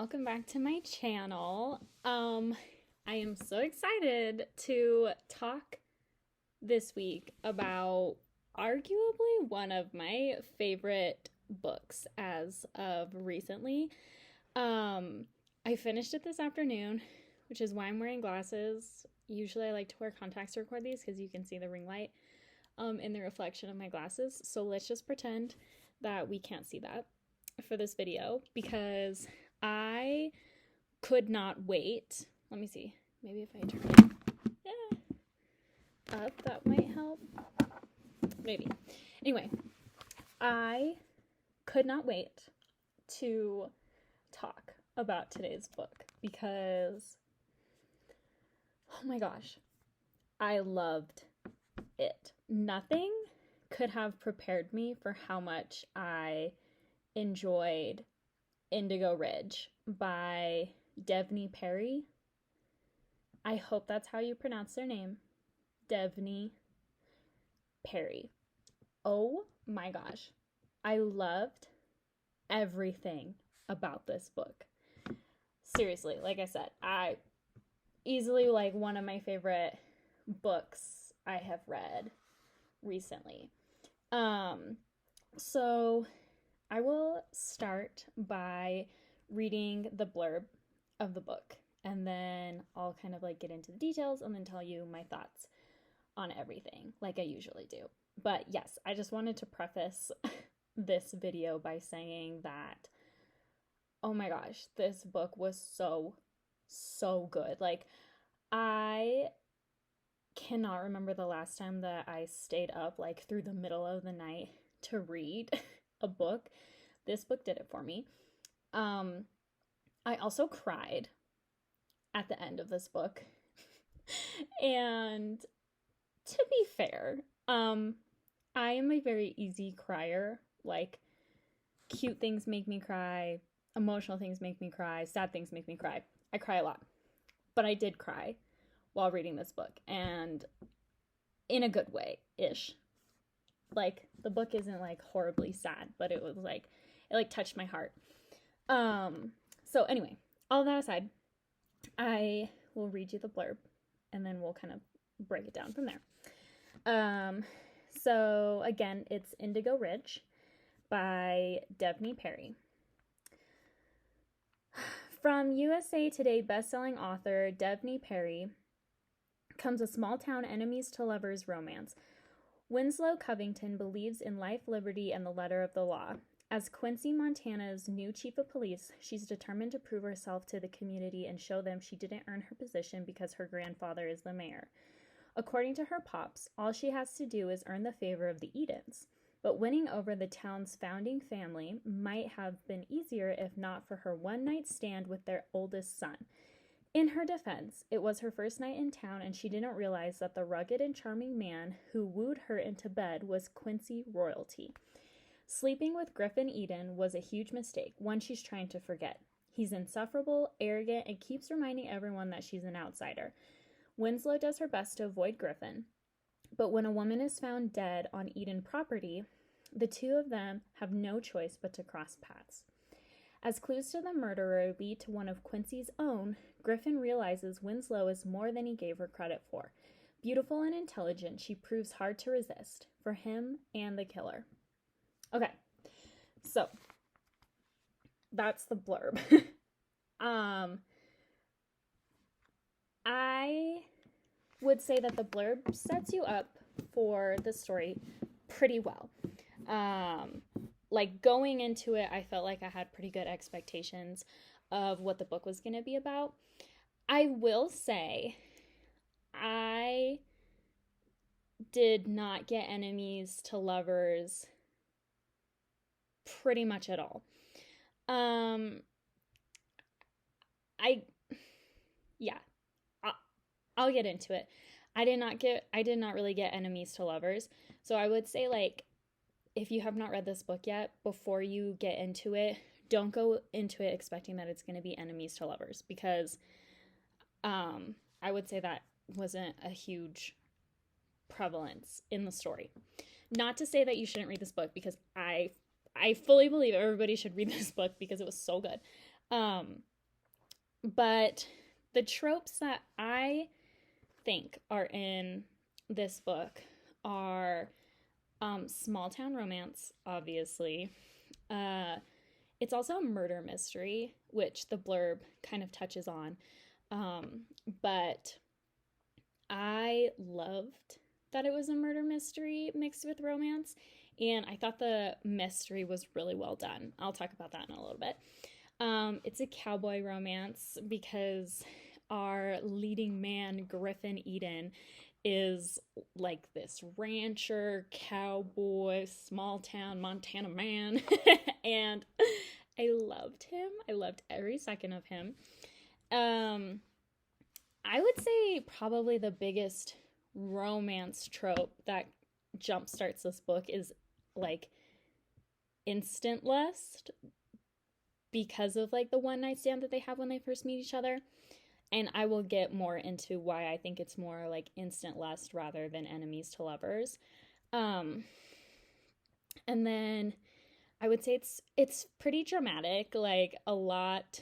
welcome back to my channel. I am so excited to talk this week about arguably one of my favorite books as of recently. I finished it this afternoon, which is why I'm wearing glasses. Usually I like to wear contacts to record these because you can see the ring light in the reflection of my glasses. So let's just pretend that we can't see that for this video because I could not wait. Let me see. Maybe if I turn it up, that might help. Maybe. Anyway, I could not wait to talk about today's book because, oh my gosh, I loved it. Nothing could have prepared me for how much I enjoyed Indigo Ridge by Devney Perry. I hope that's how you pronounce their name. Devney Perry. Oh my gosh. I loved everything about this book. Seriously, like I said, I easily like one of my favorite books I have read recently. So I will start by reading the blurb of the book, and then I'll kind of like get into the details and then tell you my thoughts on everything like I usually do. But yes, I just wanted to preface this video by saying that, oh my gosh, this book was so good. Like, I cannot remember the last time that I stayed up like through the middle of the night to read a book. This book did it for me. I also cried at the end of this book. And to be fair, I am a very easy crier. Like, cute things make me cry, emotional things make me cry, sad things make me cry. I cry a lot. But I did cry while reading this book, and in a good way-ish. Like, the book isn't like horribly sad, but it was like, it like touched my heart. So anyway, all that aside, I will read you the blurb and then we'll kind of break it down from there. So again, it's Indigo Ridge by Devney Perry. From USA Today bestselling author Devney Perry comes a small town enemies to lovers romance. Winslow Covington believes in life, liberty, and the letter of the law. As Quincy, Montana's new chief of police, she's determined to prove herself to the community and show them she didn't earn her position because her grandfather is the mayor. According to her pops, all she has to do is earn the favor of the Edens. But winning over the town's founding family might have been easier if not for her one-night stand with their oldest son. In her defense, it was her first night in town and she didn't realize that the rugged and charming man who wooed her into bed was Quincy royalty. Sleeping with Griffin Eden was a huge mistake, one she's trying to forget. He's insufferable, arrogant, and keeps reminding everyone that she's an outsider. Winslow does her best to avoid Griffin, but when a woman is found dead on Eden property, the two of them have no choice but to cross paths. As clues to the murderer lead to one of Quincy's own, Griffin realizes Winslow is more than he gave her credit for. Beautiful and intelligent, she proves hard to resist, for him and the killer. Okay, so that's the blurb. I would say that the blurb sets you up for the story pretty well. Like, going into it, I felt like I had pretty good expectations of what the book was going to be about. I will say I did not get enemies to lovers pretty much at all. I'll get into it. I did not really get enemies to lovers. So I would say, like, if you have not read this book yet, before you get into it, don't go into it expecting that it's going to be enemies to lovers, because I would say that wasn't a huge prevalence in the story. Not to say that you shouldn't read this book, because I fully believe everybody should read this book because it was so good. But the tropes that I think are in this book are small town romance, obviously. Uh, it's also a murder mystery, which the blurb kind of touches on. Um, but I loved that it was a murder mystery mixed with romance, and I thought the mystery was really well done. I'll talk about that in a little bit. It's a cowboy romance because our leading man, Griffin Eden, is like this rancher, cowboy, small town Montana man. And I loved him. I loved every second of him. Um, I would say probably the biggest romance trope that jumpstarts this book is like instant lust because of like the one night stand that they have when they first meet each other. And I will get more into why I think it's more like instant lust rather than enemies to lovers. Um, and then I would say it's pretty dramatic. Like a lot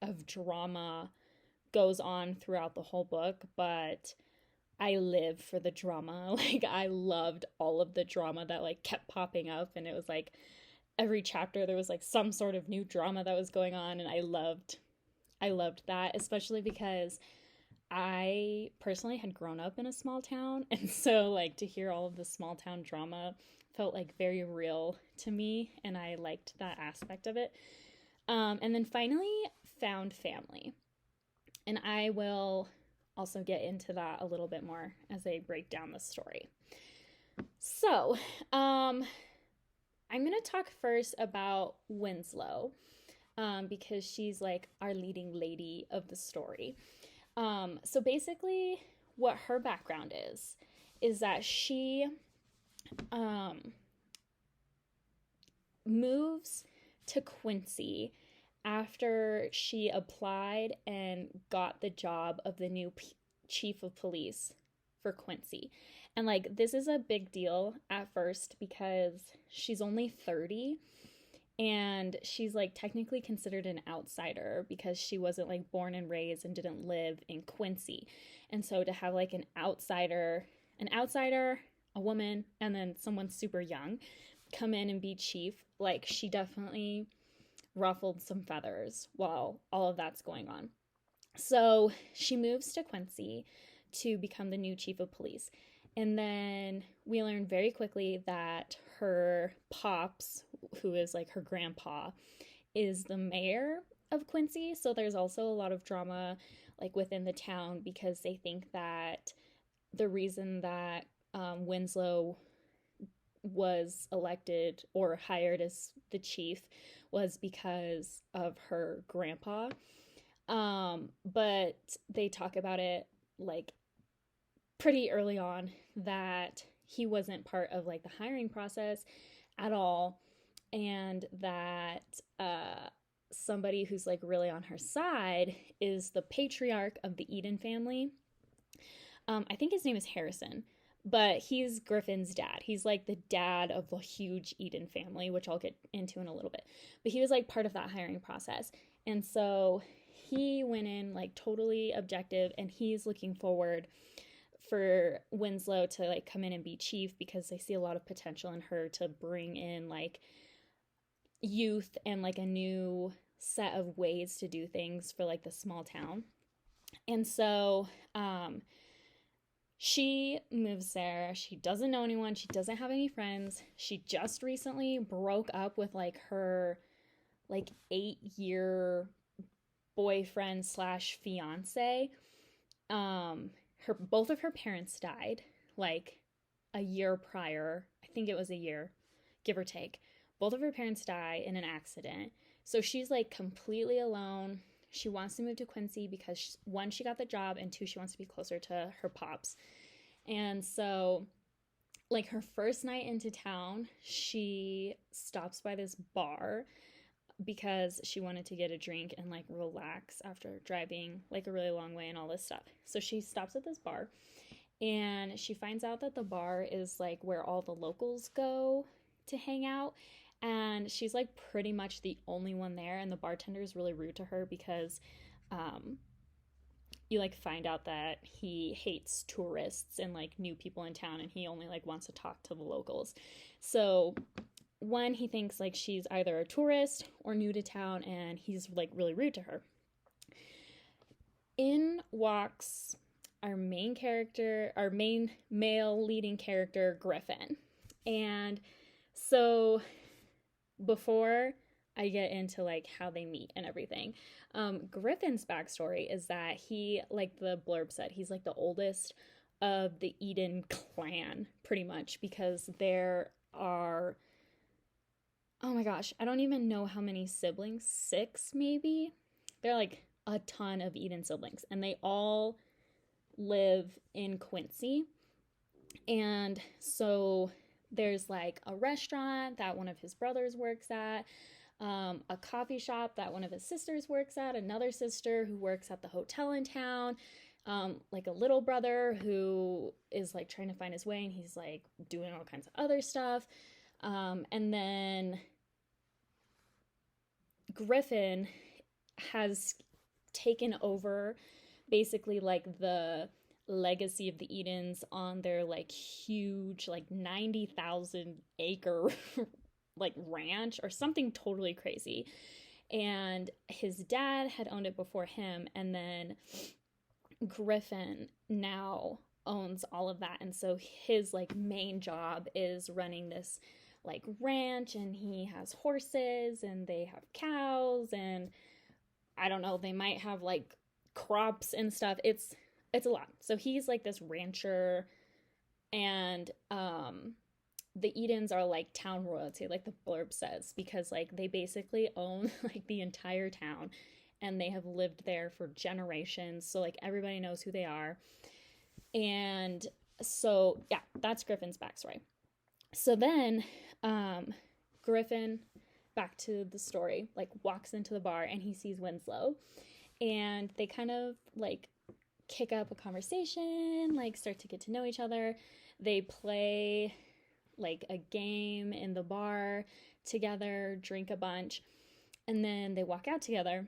of drama goes on throughout the whole book, but I live for the drama. Like I loved all of the drama that like kept popping up, and it was like every chapter there was like some sort of new drama that was going on, and I loved that, especially because I personally had grown up in a small town, and so like to hear all of the small town drama felt like very real to me, and I liked that aspect of it. And then finally, found family. And I will also get into that a little bit more as I break down the story. So, I'm going to talk first about Winslow because she's like our leading lady of the story. So basically, what her background is that she um, moves to Quincy after she applied and got the job of the new chief of police for Quincy. And like, this is a big deal at first because she's only 30 and she's like technically considered an outsider because she wasn't like born and raised and didn't live in Quincy. And so to have like an outsider, a woman, and then someone super young come in and be chief, like she definitely ruffled some feathers while all of that's going on. So she moves to Quincy to become the new chief of police. And then we learn very quickly that her pops, who is like her grandpa, is the mayor of Quincy. So there's also a lot of drama like within the town because they think that the reason that Winslow was elected or hired as the chief was because of her grandpa. But they talk about it like pretty early on that he wasn't part of like the hiring process at all, and that somebody who's like really on her side is the patriarch of the Eden family. I think his name is Harrison, but he's Griffin's dad. He's like the dad of the huge Eden family, which I'll get into in a little bit. But he was like part of that hiring process. And so he went in like totally objective, and he's looking forward for Winslow to like come in and be chief because they see a lot of potential in her to bring in like youth and like a new set of ways to do things for like the small town. And so she moves there. She doesn't know anyone. She doesn't have any friends. She just recently broke up with like her like 8-year boyfriend slash fiance. Both of her parents died like a year prior. I think it was a year, give or take. Both of her parents die in an accident. So she's like completely alone. She wants to move to Quincy because one, she got the job, and two, she wants to be closer to her pops. And so like her first night into town, she stops by this bar because she wanted to get a drink and like relax after driving like a really long way and all this stuff. So she stops at this bar, and she finds out that the bar is like where all the locals go to hang out, and she's like pretty much the only one there, and the bartender is really rude to her because um, you like find out that he hates tourists and like new people in town, and he only like wants to talk to the locals. So one, he thinks like she's either a tourist or new to town, and he's like really rude to her. In walks our main character, our main male leading character, Griffin. And so before I get into like how they meet and everything, Griffin's backstory is that he, like the blurb said, he's like the oldest of the Eden clan, pretty much, because there are, oh my gosh, I don't even know how many siblings, 6 maybe. They're like a ton of Eden siblings, and they all live in Quincy. And so there's like a restaurant that one of his brothers works at, a coffee shop that one of his sisters works at, another sister who works at the hotel in town, like a little brother who is like trying to find his way, and he's like doing all kinds of other stuff. And then Griffin has taken over basically like the legacy of the Edens on their like huge like 90,000 acre like ranch or something totally crazy. And his dad had owned it before him, and then Griffin now owns all of that. And so his like main job is running this like ranch, and he has horses and they have cows, and I don't know, they might have like crops and stuff. It's a lot. So he's like this rancher, and the Edens are like town royalty, like the blurb says, because like they basically own like the entire town, and they have lived there for generations. So like everybody knows who they are. And so yeah, that's Griffin's backstory. So then Griffin, back to the story, like walks into the bar and he sees Winslow, and they kind of like kick up a conversation, like start to get to know each other. They play like a game in the bar together, drink a bunch, and then they walk out together,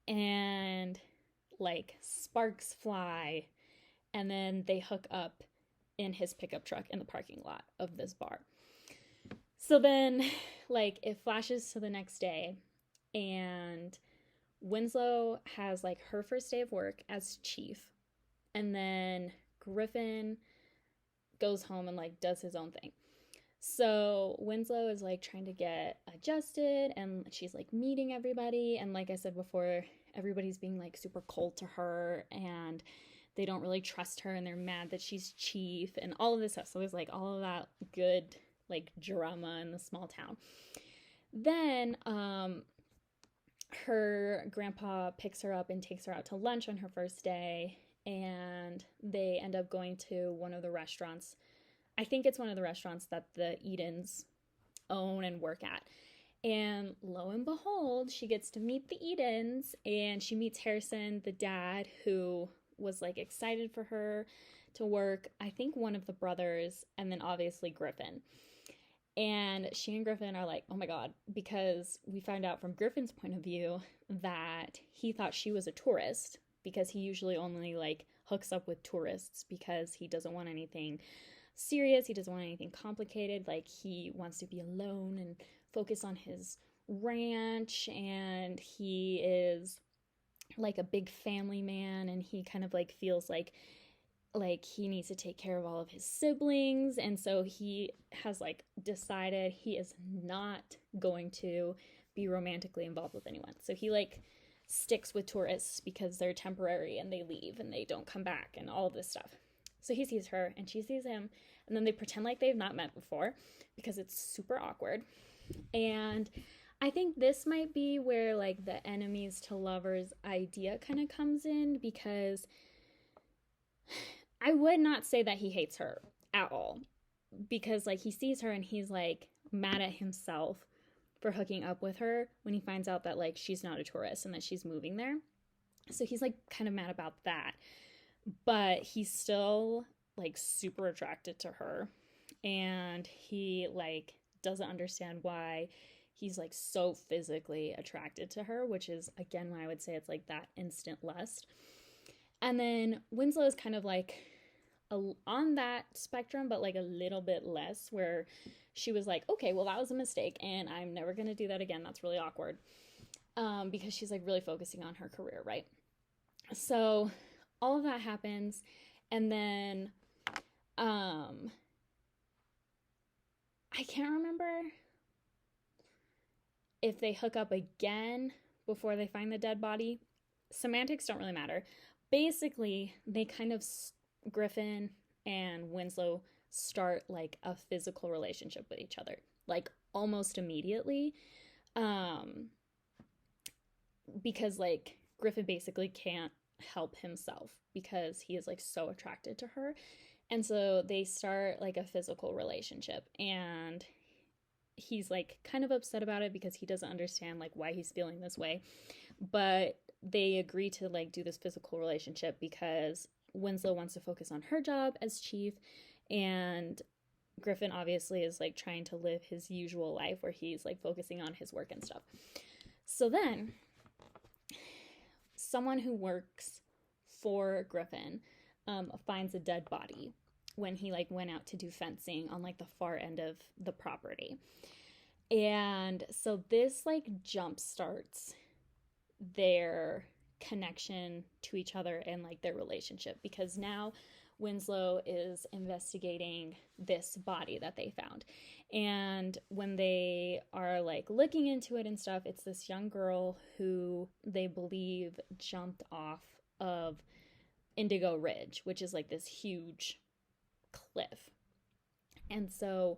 and like sparks fly, and then they hook up in his pickup truck in the parking lot of this bar. So then like it flashes to the next day, and Winslow has like her first day of work as chief, and then Griffin goes home and like does his own thing. So Winslow is like trying to get adjusted, and she's like meeting everybody, and like I said before, everybody's being like super cold to her, and they don't really trust her, and they're mad that she's chief and all of this stuff. So there's like all of that good like drama in the small town. Then her grandpa picks her up and takes her out to lunch on her first day, and they end up going to one of the restaurants. I think it's one of the restaurants that the Edens own and work at. And lo and behold, she gets to meet the Edens, and she meets Harrison, the dad, who was like excited for her to work. I think one of the brothers, and then obviously Griffin. And she and Griffin are like, oh my God, because we found out from Griffin's point of view that he thought she was a tourist, because he usually only like hooks up with tourists because he doesn't want anything serious. He doesn't want anything complicated. Like he wants to be alone and focus on his ranch, and he is like a big family man, and he kind of like feels like he needs to take care of all of his siblings. And so he has like decided he is not going to be romantically involved with anyone. So he like sticks with tourists because they're temporary and they leave and they don't come back and all of this stuff. So he sees her and she sees him, and then they pretend like they've not met before because it's super awkward. And I think this might be where like the enemies to lovers idea kind of comes in, because I would not say that he hates her at all, because like he sees her and he's like mad at himself for hooking up with her when he finds out that like she's not a tourist and that she's moving there. So he's like kind of mad about that, but he's still like super attracted to her, and he like doesn't understand why he's like so physically attracted to her, which is again why I would say it's like that instant lust. And then Winslow is kind of like on that spectrum, but like a little bit less, where she was like, okay, well, that was a mistake and I'm never going to do that again. That's really awkward. Because she's like really focusing on her career, right? So all of that happens. And then I can't remember if they hook up again before they find the dead body. Semantics don't really matter. Basically, they kind of, Griffin and Winslow start like a physical relationship with each other, like almost immediately. Because like Griffin basically can't help himself because he is like so attracted to her. And so they start like a physical relationship, and he's like kind of upset about it because he doesn't understand like why he's feeling this way. But they agree to like do this physical relationship because Winslow wants to focus on her job as chief, and Griffin obviously is like trying to live his usual life where he's like focusing on his work and stuff. So then someone who works for Griffin finds a dead body when he like went out to do fencing on like the far end of the property. And so this like jump starts their connection to each other and like their relationship, because now Winslow is investigating this body that they found. And when they are like looking into it and stuff, it's this young girl who they believe jumped off of Indigo Ridge, which is like this huge cliff. And so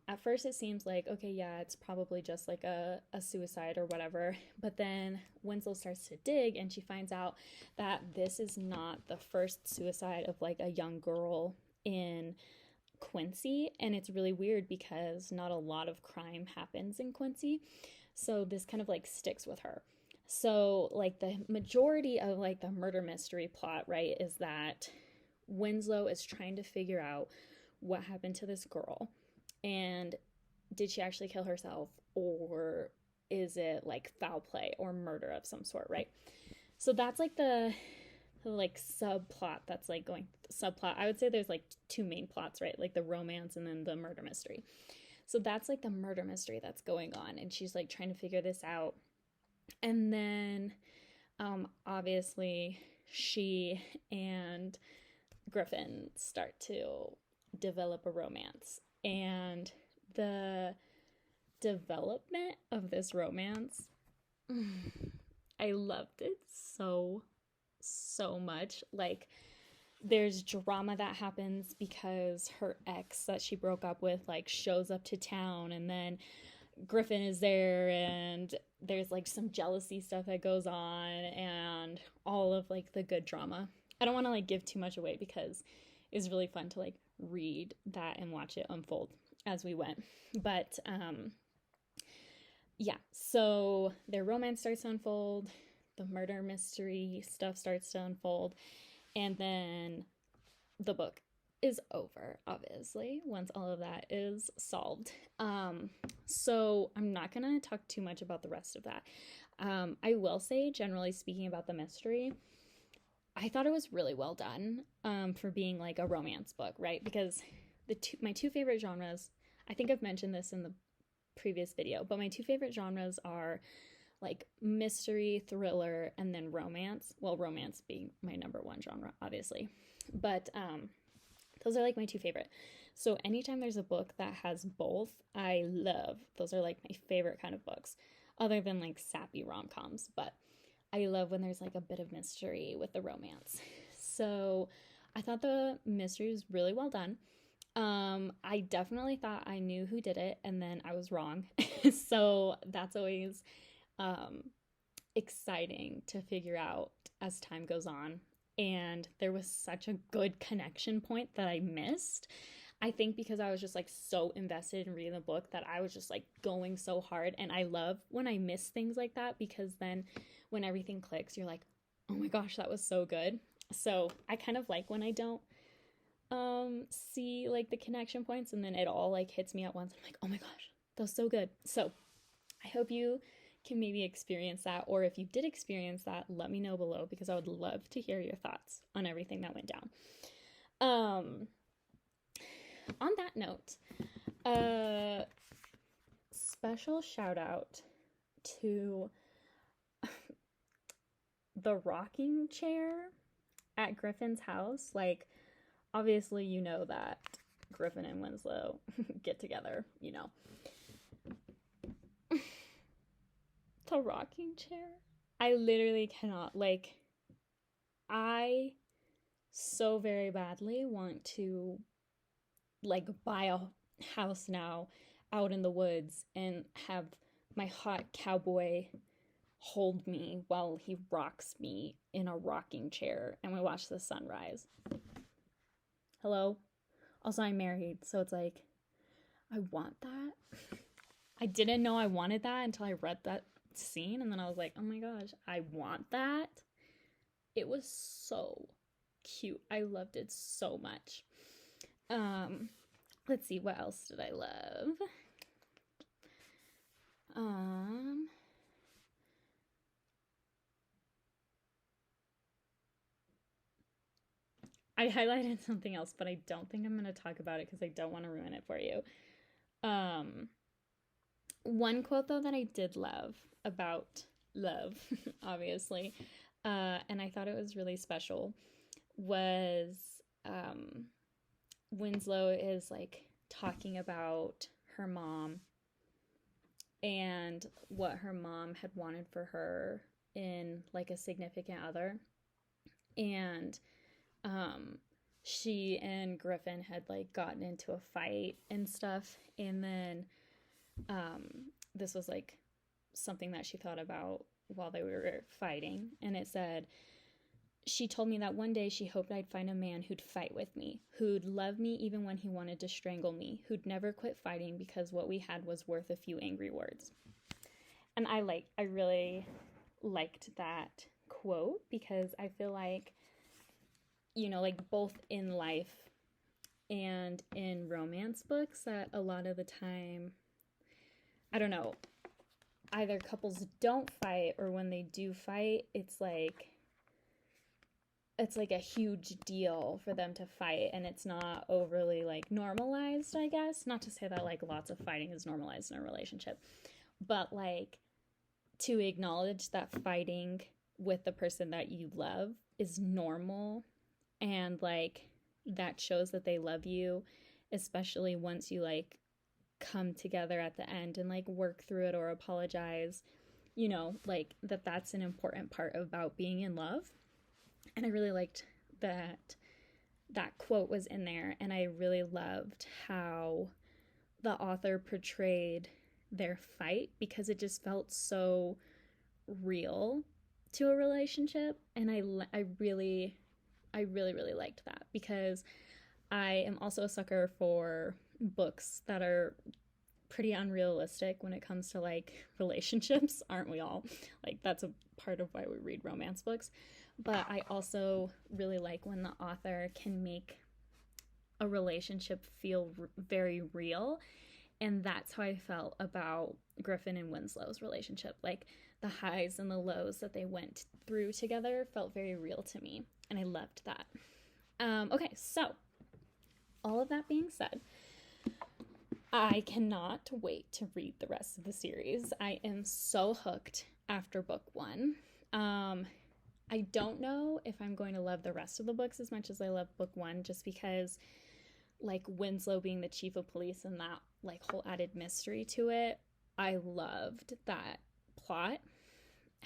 at first it seems like, okay, yeah, it's probably just like a suicide or whatever. But then Winslow starts to dig and she finds out that this is not the first suicide of like a young girl in Quincy. And it's really weird because not a lot of crime happens in Quincy. So this kind of like sticks with her. So like the majority of like the murder mystery plot, right, is that Winslow is trying to figure out what happened to this girl. And did she actually kill herself, or is it like foul play or murder of some sort, right? So that's like the like subplot that's like going subplot. I would say there's like two main plots, right? Like the romance and then the murder mystery. So that's like the murder mystery that's going on, and she's like trying to figure this out. And then obviously she and Griffin start to develop a romance. And the development of this romance, I loved it so much. Like, there's drama that happens because her ex that she broke up with like shows up to town, and then Griffin is there, and there's like some jealousy stuff that goes on, and all of like the good drama. I don't want to like give too much away because it was really fun to like read that and watch it unfold as we went. But yeah, so their romance starts to unfold, the murder mystery stuff starts to unfold, and then the book is over, obviously, once all of that is solved. So I'm not gonna talk too much about the rest of that. I will say, generally speaking, about the mystery, I thought it was really well done for being like a romance book, right? Because my two favorite genres, I think I've mentioned this in the previous video, but my two favorite genres are like mystery, thriller, and then romance. Well, romance being my number one genre, obviously. But those are like my two favorite. So anytime there's a book that has both, I love. Those are like my favorite kind of books, other than like sappy rom-coms. But I love when there's like a bit of mystery with the romance. So I thought the mystery was really well done. I definitely thought I knew who did it, and then I was wrong. So that's always exciting to figure out as time goes on. And there was such a good connection point that I missed. I think because I was just like so invested in reading the book that I was just like going so hard. And I love when I miss things like that, because then when everything clicks, you're like, oh my gosh, that was so good. So I kind of like when I don't see like the connection points and then it all like hits me at once. I'm like, oh my gosh, That was so good. So I hope you can maybe experience that, or if you did experience that, let me know below because I would love to hear your thoughts on everything that went down. On that note, special shout out to the rocking chair at Griffin's house. Like, obviously, you know that Griffin and Winslow get together, you know. The rocking chair. I literally cannot, like, I so very badly want to, like, buy a house now out in the woods and have my hot cowboy hold me while he rocks me in a rocking chair and we watch the sunrise. Hello? Also, I'm married, so it's like, I want that. I didn't know I wanted that until I read that scene, and then I was like, oh my gosh, I want that. It was so cute. I loved it so much. Let's see, what else did I love? I highlighted something else, but I don't think I'm going to talk about it because I don't want to ruin it for you. One quote, though, that I did love about love, obviously, and I thought it was really special, was Winslow is, like, talking about her mom and what her mom had wanted for her in, like, a significant other. And she and Griffin had, like, gotten into a fight and stuff, and then this was, like, something that she thought about while they were fighting, and it said, she told me that one day she hoped I'd find a man who'd fight with me, who'd love me even when he wanted to strangle me, who'd never quit fighting because what we had was worth a few angry words. And I really liked that quote because I feel like, you know, like, both in life and in romance books, that a lot of the time, I don't know, either couples don't fight, or when they do fight, it's like a huge deal for them to fight, and it's not overly, like, normalized, I guess. Not to say that, like, lots of fighting is normalized in a relationship, but, like, to acknowledge that fighting with the person that you love is normal, and, like, that shows that they love you, especially once you, like, come together at the end and, like, work through it or apologize, you know, like, that's an important part about being in love. And I really liked that quote was in there, and I really loved how the author portrayed their fight because it just felt so real to a relationship, and I really liked that because I am also a sucker for books that are pretty unrealistic when it comes to, like, relationships, aren't we all? Like, that's a part of why we read romance books. But I also really like when the author can make a relationship feel very real, and that's how I felt about Griffin and Winslow's relationship. Like, the highs and the lows that they went through together felt very real to me, and I loved that. Okay, so all of that being said, I cannot wait to read the rest of the series. I am so hooked after book 1. I don't know if I'm going to love the rest of the books as much as I love book 1, just because, like, Winslow being the chief of police and that, like, whole added mystery to it, I loved that plot.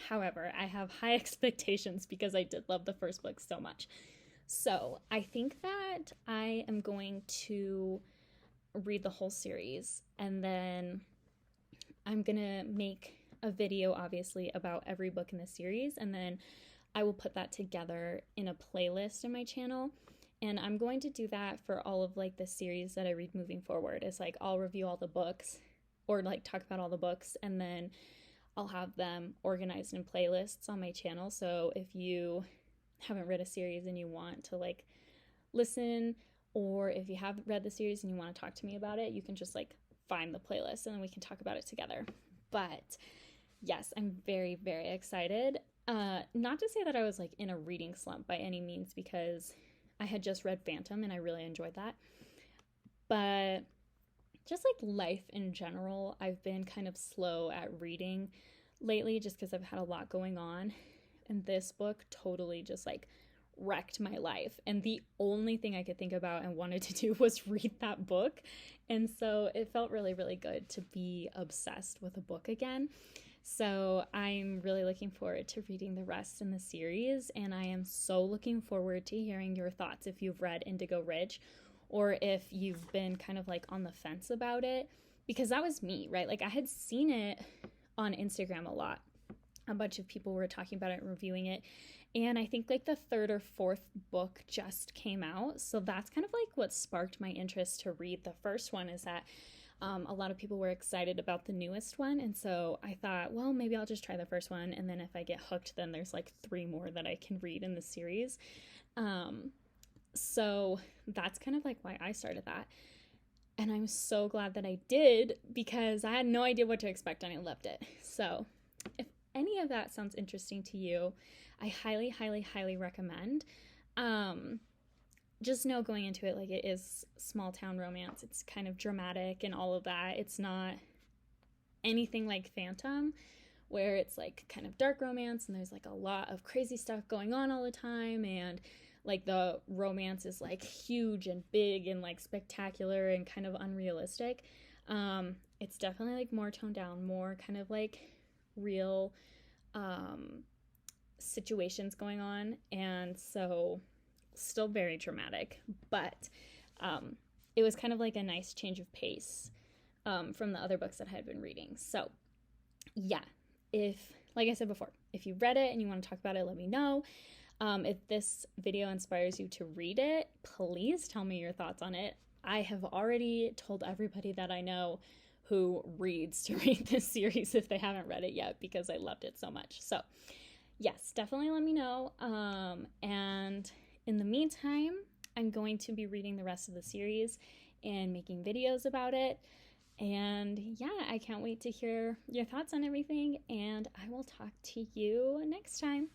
However, I have high expectations because I did love the first book so much. So I think that I am going to read the whole series, and then I'm gonna make a video, obviously, about every book in the series, and then I will put that together in a playlist in my channel. And I'm going to do that for all of, like, the series that I read moving forward. It's like, I'll review all the books, or, like, talk about all the books, and then I'll have them organized in playlists on my channel. So if you haven't read a series and you want to, like, listen, or if you have read the series and you want to talk to me about it, you can just, like, find the playlist and then we can talk about it together. But yes, I'm very, very excited. Not to say that I was like in a reading slump by any means, because I had just read Phantom and I really enjoyed that. But just like life in general, I've been kind of slow at reading lately just because I've had a lot going on. And this book totally just like wrecked my life. And the only thing I could think about and wanted to do was read that book. And so it felt really, really good to be obsessed with a book again. So I'm really looking forward to reading the rest in the series. And I am so looking forward to hearing your thoughts if you've read Indigo Ridge, or if you've been kind of like on the fence about it. Because that was me, right? Like I had seen it on Instagram a lot. A bunch of people were talking about it and reviewing it. And I think like the third or fourth book just came out. So that's kind of like what sparked my interest to read the first one, is that a lot of people were excited about the newest one. And so I thought, well, maybe I'll just try the first one. And then if I get hooked, then there's like 3 more that I can read in the series. So that's kind of like why I started that. And I'm so glad that I did, because I had no idea what to expect and I loved it. So if any of that sounds interesting to you, I highly, highly, highly recommend. Just know going into it, like, it is small town romance. It's kind of dramatic and all of that. It's not anything like Phantom, where it's like kind of dark romance and there's like a lot of crazy stuff going on all the time, and like the romance is like huge and big and like spectacular and kind of unrealistic. It's definitely like more toned down, more kind of like real situations going on, and so still very dramatic, but it was kind of like a nice change of pace from the other books that I had been reading. So yeah, if, like I said before, if you read it and you want to talk about it, let me know. If this video inspires you to read it, please tell me your thoughts on it. I have already told everybody that I know who reads to read this series if they haven't read it yet, because I loved it so much. So yes, definitely let me know. And in the meantime, I'm going to be reading the rest of the series and making videos about it. And yeah, I can't wait to hear your thoughts on everything, and I will talk to you next time.